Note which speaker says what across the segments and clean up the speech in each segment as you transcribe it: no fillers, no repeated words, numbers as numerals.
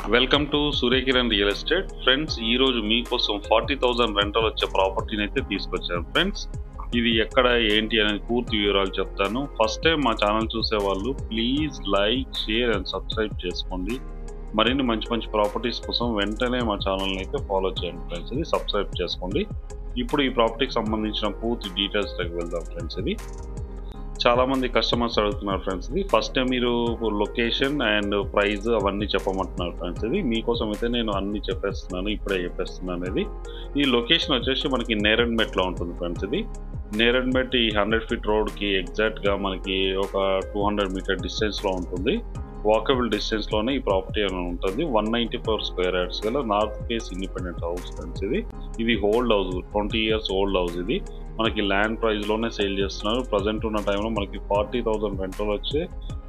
Speaker 1: Welcome to Surya Kiran real estate friends. ఈ రోజు మీకోసం 40,000 రెంటల్ వచ్చే ప్రాపర్టీని అయితే తీసుకొచ్చాను ఫ్రెండ్స్. ఇది ఎక్కడ ఏంటి అనేది పూర్తి వివరాలు చెప్తాను. ఫస్ట్ టైం మా ఛానల్ చూసే వాళ్ళు please like, share and subscribe చేసుకోండి. మరిన్ని మంచి ప్రాపర్టీస్ కోసం వెంటనే మా ఛానల్ని అయితే ఫాలో చేయండి ఫ్రెండ్స్. ఇది సబ్స్క్రైబ్ చేసుకోండి. ఇప్పుడు ఈ ప్రాపర్టీకి సంబంధించిన పూర్తి డీటెయిల్స్లోకి వెళ్దాం ఫ్రెండ్స్. ఇది చాలామంది కస్టమర్స్ అడుగుతున్నారు ఫ్రెండ్స్. ఇది ఫస్ట్ టైం మీరు లొకేషన్ అండ్ ప్రైస్ అవన్నీ చెప్పమంటున్నారు ఫ్రెండ్స్. ఇది మీకోసం అయితే నేను అన్ని చెప్పేస్తున్నాను, ఇప్పుడే చెప్పేస్తున్నాను. ఈ లొకేషన్ వచ్చేసి మనకి నేరెడ్మెట్లో ఉంటుంది ఫ్రెండ్స్. ఇది నేరెడ్మెట్ ఈ 100 ఫీట్ రోడ్కి ఎగ్జాక్ట్గా మనకి ఒక 200 మీటర్ డిస్టెన్స్లో ఉంటుంది. వాకబుల్ డిస్టెన్స్లోనే ఈ ప్రాపర్టీ అని ఉంటుంది. 194 స్క్వేర్ యార్డ్స్ గల north face independent house friends. ఇది old house, 20 years old house. ఇది మనకి ల్యాండ్ ప్రైస్లోనే సేల్ చేస్తున్నారు. ప్రజెంట్ ఉన్న టైంలో మనకి 40,000 రెంటల్ వచ్చే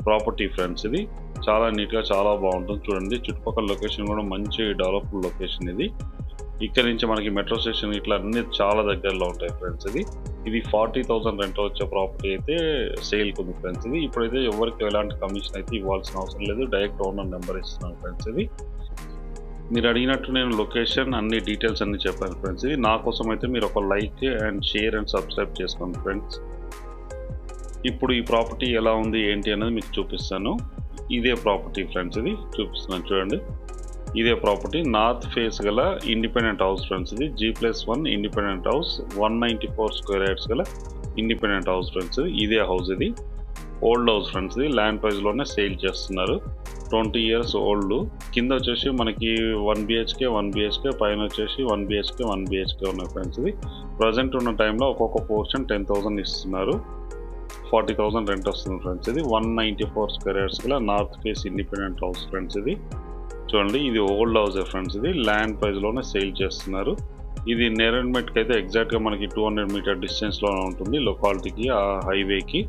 Speaker 1: ప్రాపర్టీ ఫ్రెండ్స్. ఇది చాలా నీట్గా చాలా బాగుంటుంది. చూడండి, చుట్టుపక్కల లొకేషన్ కూడా మంచి డెవలప్డ్ లొకేషన్. ఇది ఇక్కడ నుంచి మనకి మెట్రో స్టేషన్ ఇట్లా అన్ని చాలా దగ్గరలో ఉంటాయి ఫ్రెండ్స్. ఇది 40,000 రెంటల్ వచ్చే ప్రాపర్టీ అయితే సేల్కి ఉంది ఫ్రెండ్స్. ఇప్పుడైతే ఎవరికి ఎలాంటి కమిషన్ అయితే ఇవ్వాల్సిన అవసరం లేదు, డైరెక్ట్ ఓనర్ నెంబర్ ఇస్తున్నాను ఫ్రెండ్స్. మీరు అడిగినట్టు నేను లొకేషన్ అన్ని డీటెయిల్స్ అన్ని చెప్పాను ఫ్రెండ్స్. నా కోసం అయితే మీరు ఒక like and share and subscribe చేసుకోండి ఫ్రెండ్స్. ఇప్పుడు ఈ ప్రాపర్టీ ఎలా ఉంది ఏంటి అనేది మీకు చూపిస్తాను. ఇదే ప్రాపర్టీ ఫ్రెండ్స్. ఇది చూపిస్తున్నాను చూడండి. ఇదే ప్రాపర్టీ నార్త్ ఫేస్ గల ఇండిపెండెంట్ హౌస్ ఫ్రెండ్స్. ఇది G+1 independent house, 194 square yards గల ఇండిపెండెంట్ హౌస్ ఫ్రెండ్స్. ఇదే హౌస్. ఇది ఓల్డ్ హౌస్ ఫ్రెండ్స్. ఇది ల్యాండ్ ప్రైస్లోనే సేల్ చేస్తున్నారు. 20 years ఓల్డ్. కింద వచ్చేసి మనకి 1 BHK 1 BHK, పైన వచ్చేసి 1 BHK 1 BHK ఉన్నాయి ఫ్రెండ్స్. ఇది ప్రజెంట్ ఉన్న టైంలో ఒక్కొక్క పోర్షన్ 10,000 ఇస్తున్నారు. 40,000 రెంట్ వస్తుంది ఫ్రెండ్స్. ఇది 194 స్క్వేర్ యార్డ్స్ గల north face independent house friends. ఇది చూడండి, ఇది ఓల్డ్ హౌస్ ఫ్రెండ్స్. ఇది ల్యాండ్ ప్రైస్లోనే సేల్ చేస్తున్నారు. ఇది నేరెడ్మెట్కి అయితే ఎగ్జాక్ట్గా మనకి 200 మీటర్ డిస్టెన్స్లోనే ఉంటుంది లొకాలిటీకి, ఆ హైవేకి.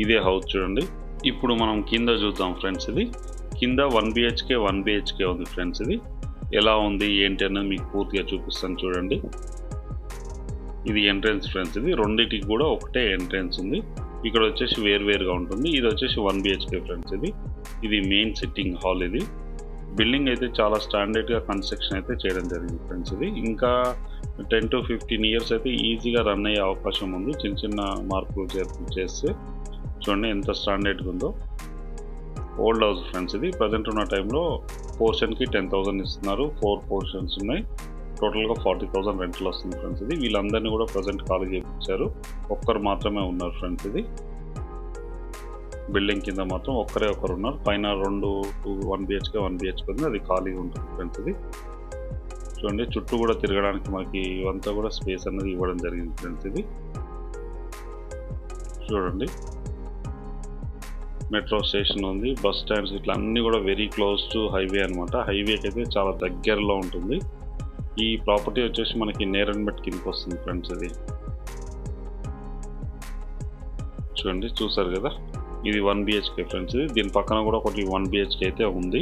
Speaker 1: ఇదే హౌస్ చూడండి. ఇప్పుడు మనం కింద చూద్దాం ఫ్రెండ్స్. ఇది కింద 1 BHK 1 BHK ఉంది ఫ్రెండ్స్. ఇది ఎలా ఉంది ఏంటి అనేది మీకు పూర్తిగా చూపిస్తాను చూడండి. ఇది ఎంట్రెన్స్ ఫ్రెండ్స్. ఇది రెండింటికి కూడా ఒకటే ఎంట్రెన్స్ ఉంది. ఇక్కడ వచ్చేసి వేరువేరుగా ఉంటుంది. ఇది వచ్చేసి 1 BHK ఫ్రెండ్స్. ఇది మెయిన్ సిట్టింగ్ హాల్. ఇది బిల్డింగ్ అయితే చాలా స్టాండర్డ్గా కన్స్ట్రక్షన్ అయితే చేయడం జరిగింది ఫ్రెండ్స్. ఇది ఇంకా 10 to 15 years అయితే ఈజీగా రన్ అయ్యే అవకాశం ఉంది, చిన్న మార్పులు చేస్తే. చూడండి ఎంత స్టాండర్డ్గా ఉందో. Old house friends. ఇది ప్రజెంట్ ఉన్న టైంలో పోర్షన్కి 10,000 ఇస్తున్నారు. 4 పోర్షన్స్ ఉన్నాయి. టోటల్గా 40,000 రెంటల్ వస్తుంది ఫ్రెండ్స్. వీళ్ళందరినీ కూడా ప్రజెంట్ ఖాళీ చేయించారు. ఒక్కరు మాత్రమే ఉన్నారు ఫ్రెండ్స్. బిల్డింగ్ కింద మాత్రం ఒకరు ఉన్నారు. పైన 1 BHK 1 BHK ఉంది, అది ఖాళీగా ఉంటుంది ఫ్రెండ్స్. చూడండి, చుట్టూ కూడా తిరగడానికి మనకి ఇవంతా కూడా స్పేస్ అనేది ఇవ్వడం జరిగింది ఫ్రెండ్స్. చూడండి, మెట్రో స్టేషన్ ఉంది, బస్ స్టాండ్స్ ఇట్లా అన్నీ కూడా వెరీ క్లోజ్ టు హైవే అనమాట. హైవేకి అయితే చాలా దగ్గరలో ఉంటుంది. ఈ ప్రాపర్టీ వచ్చేసి మనకి నేరెడ్మెట్ కిందకి వస్తుంది ఫ్రెండ్స్. చూడండి, చూసారు కదా, ఇది 1 BHK ఫ్రెండ్స్. దీని పక్కన కూడా ఒకటి 1 BHK అయితే ఉంది.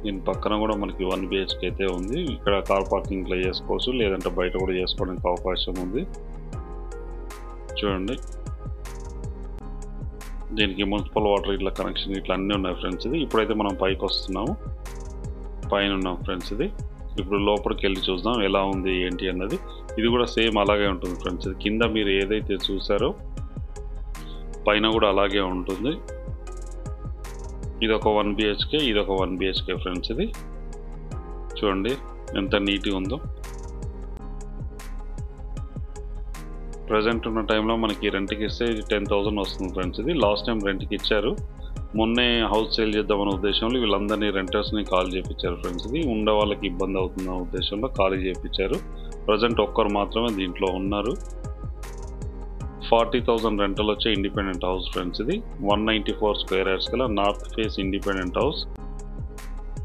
Speaker 1: దీని పక్కన కూడా మనకి 1 BHK అయితే ఉంది. ఇక్కడ కార్ పార్కింగ్లో చేసుకోవచ్చు, లేదంటే బయట కూడా చేసుకోవడానికి అవకాశం ఉంది. చూడండి, దీనికి మున్సిపల్ వాటర్ ఇట్లా కనెక్షన్ ఇట్లా అన్నీ ఉన్నాయి ఫ్రెండ్స్. ఇప్పుడైతే మనం పైకి వస్తున్నాము, పైన ఉన్నాం ఫ్రెండ్స్. ఇప్పుడు లోపలికి వెళ్ళి చూద్దాం ఎలా ఉంది ఏంటి అన్నది. ఇది కూడా సేమ్ అలాగే ఉంటుంది ఫ్రెండ్స్. కింద మీరు ఏదైతే చూసారో పైన కూడా అలాగే ఉంటుంది. ఇది ఒక 1 BHK, ఇది ఒక 1 BHK ఫ్రెండ్స్. చూడండి ఎంత నీట్గా ఉందో. ప్రజెంట్ ఉన్న టైంలో మనకి రెంట్కి ఇస్తే 10,000 వస్తుంది ఫ్రెండ్స్. లాస్ట్ టైం రెంట్కి ఇచ్చారు. మొన్నే హౌస్ సేల్ చేద్దామనే ఉద్దేశంలో వీళ్ళందరినీ రెంటర్స్ని ఖాళీ చేయించారు ఫ్రెండ్స్. ఉండే వాళ్ళకి ఇబ్బంది అవుతుందనే ఉద్దేశంలో ఖాళీ చేయించారు. ప్రజెంట్ ఒక్కరు మాత్రమే దీంట్లో ఉన్నారు. 40,000 రెంటల్ వచ్చే independent house friends. 194 square yards గల నార్త్ ఫేస్ ఇండిపెండెంట్ హౌస్.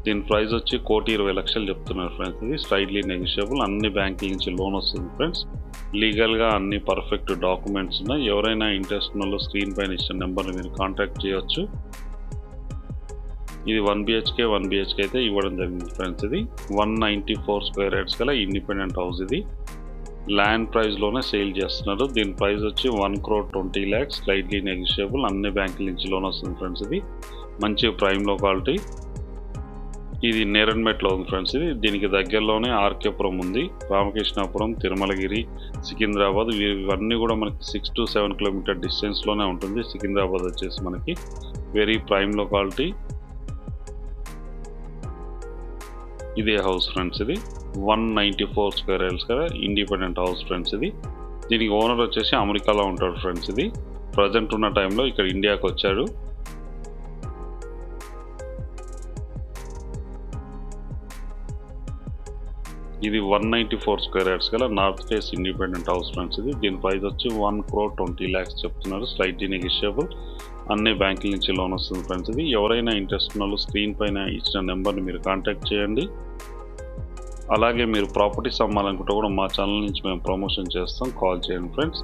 Speaker 1: దీని ప్రైస్ వచ్చి 1,20,00,000 చెప్తున్నారు ఫ్రెండ్స్. Slightly negotiable. అన్ని బ్యాంకుల నుంచి లోన్ వస్తుంది ఫ్రెండ్స్. లీగల్గా అన్ని పర్ఫెక్ట్ డాక్యుమెంట్స్ ఉన్నాయి. ఎవరైనా ఇంట్రెస్ట్ ఉన్న స్క్రీన్ పైన ఇచ్చిన నెంబర్ని మీరు కాంటాక్ట్ చేయొచ్చు. ఇది 1 BHK 1 BHK అయితే ఇవ్వడం జరిగింది ఫ్రెండ్స్. 194 స్క్వేర్ యార్డ్స్ గల ఇండిపెండెంట్ హౌస్. ల్యాండ్ ప్రైస్లోనే సేల్ చేస్తున్నారు. దీని ప్రైస్ వచ్చి 1,20,00,000, స్లైడ్లీ నెగోషియబుల్. అన్ని బ్యాంకుల నుంచి లోన్ వస్తుంది ఫ్రెండ్స్. మంచి ప్రైమ్ లొకాలిటీ. ఇది నేరన్మెట్లో ఉంది ఫ్రెండ్స్. ఇది దీనికి దగ్గరలోనే ఆర్కేపురం ఉంది, రామకృష్ణాపురం, తిరుమలగిరి, సికింద్రాబాద్ ఇవన్నీ కూడా మనకి 6 to 7 కిలోమీటర్ డిస్టెన్స్లోనే ఉంటుంది. సికింద్రాబాద్ వచ్చేసి మనకి వెరీ ప్రైమ్ లొకాలిటీ. ఇదే హౌస్ ఫ్రెండ్స్. ఇది 194 స్క్వేర్ యార్డ్స్ కదా, ఇండిపెండెంట్ హౌస్ ఫ్రెండ్స్. ఇది దీనికి ఓనర్ వచ్చేసి అమెరికాలో ఉంటాడు ఫ్రెండ్స్. ఇది ప్రజెంట్ ఉన్న టైంలో ఇక్కడ ఇండియాకి వచ్చాడు. ఇది 194 స్క్వేర్ యార్డ్స్ గల north face independent house friends. ఇది దీని ప్రైస్ వచ్చి 1,20 lakhs చెప్తున్నారు. స్లైట్లీ నెగోషియబుల్, అన్ని బ్యాంకుల నుంచి లోన్ వస్తుంది ఫ్రెండ్స్. ఇది ఎవరైనా ఇంట్రెస్ట్ ఉన్న వాళ్ళు స్క్రీన్ పైన ఇచ్చిన నెంబర్ని మీరు కాంటాక్ట్ చేయండి. అలాగే మీరు ప్రాపర్టీస్ అమ్మాలనుకుంటే కూడా మా ఛానల్ నుంచి మేము ప్రమోషన్ చేస్తాం, కాల్ చేయండి ఫ్రెండ్స్.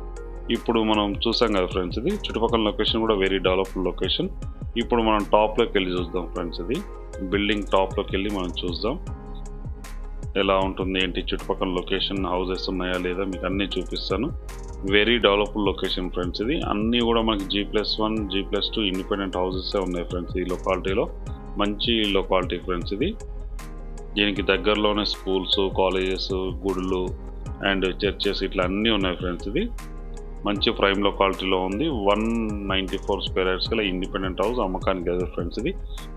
Speaker 1: ఇప్పుడు మనం చూసాం కదా ఫ్రెండ్స్, ఇది చుట్టుపక్కల లొకేషన్ కూడా వెరీ డెవలప్డ్ లొకేషన్. ఇప్పుడు మనం టాప్లోకి వెళ్ళి చూద్దాం ఫ్రెండ్స్. ఇది బిల్డింగ్ టాప్లోకి వెళ్ళి మనం చూద్దాం ఎలా ఉంటుంది ఏంటి, చుట్టుపక్కల లొకేషన్ హౌసెస్ ఉన్నాయా లేదా మీకు అన్నీ చూపిస్తాను. Very developed location friends. ఇది అన్నీ కూడా మనకి G+1 G+2 ఇండిపెండెంట్ హౌసెస్ ఉన్నాయి ఫ్రెండ్స్. ఈ లొకాలిటీలో మంచి లొకాలిటీ ఫ్రెండ్స్. ఇది దీనికి దగ్గరలోనే స్కూల్స్, కాలేజెస్, గుడులు అండ్ చర్చెస్ ఇట్లా అన్నీ ఉన్నాయి ఫ్రెండ్స్. ఇది మంచి ప్రైమ్ లొకాలిటీలో ఉంది. 194 స్క్వేర్ యార్డ్స్ గల ఇండిపెండెంట్ హౌస్ అమ్మకానికి కదా ఫ్రెండ్స్. ఇది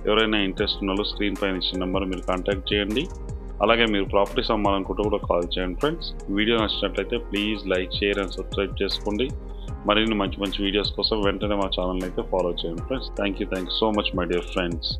Speaker 1: ఎవరైనా ఇంట్రెస్ట్ ఉన్న వాళ్ళు స్క్రీన్ పైన ఇచ్చిన నెంబర్ మీరు కాంటాక్ట్ చేయండి. అలాగే మీరు ప్రాపర్టీస్ అమ్మాలనుకుంటే కూడా కాల్ చేయండి ఫ్రెండ్స్. వీడియో నచ్చినట్లయితే please like, share and subscribe చేసుకోండి. మరిన్ని మంచి వీడియోస్ కోసం వెంటనే మా ఛానల్ అయితే ఫాలో చేయండి friends. Thank you so much my dear friends.